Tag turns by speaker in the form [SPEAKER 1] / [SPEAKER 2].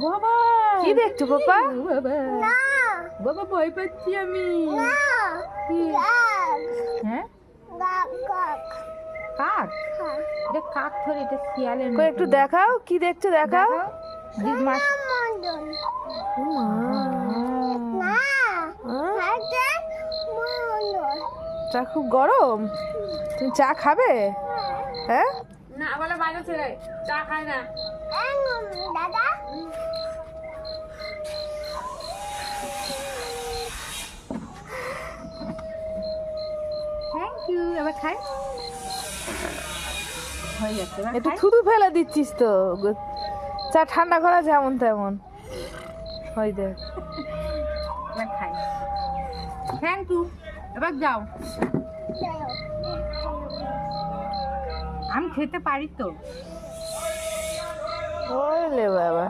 [SPEAKER 1] বাবা
[SPEAKER 2] কি দেখছো পাপা?
[SPEAKER 1] বাবা
[SPEAKER 3] না
[SPEAKER 1] বাবা ভয় পাচ্ছি আমি।
[SPEAKER 3] না
[SPEAKER 1] কি?
[SPEAKER 3] গাক
[SPEAKER 1] হ্যাঁ
[SPEAKER 3] গাক গাক
[SPEAKER 1] কাক?
[SPEAKER 3] হ্যাঁ
[SPEAKER 1] এটা কাক ধরে, এটা শিয়ালের
[SPEAKER 2] কই একটু দেখাও, কি দেখছো দেখাও।
[SPEAKER 1] মাছ
[SPEAKER 3] মদন
[SPEAKER 2] ও মা।
[SPEAKER 3] না
[SPEAKER 2] হ্যাঁ?
[SPEAKER 3] হাতে মদন
[SPEAKER 2] চা খুব গরম, তুমি চা খাবে? হ্যাঁ
[SPEAKER 1] না বলে বাইরে ছেড়ে চা খায় না।
[SPEAKER 3] দাদা
[SPEAKER 1] থ্যাংক ইউ। এবার খাই, হয়ে যাচ্ছে এবার
[SPEAKER 2] একটু
[SPEAKER 1] খাই।
[SPEAKER 2] থুতু ফেলে দিচ্ছিস তো, চা ঠান্ডা করা যেমন তেমন। ওই দেখ,
[SPEAKER 1] এবার খাই। Thank you. এবার যাও, আমি খেতে পারি তো।
[SPEAKER 2] ওলে বাবা।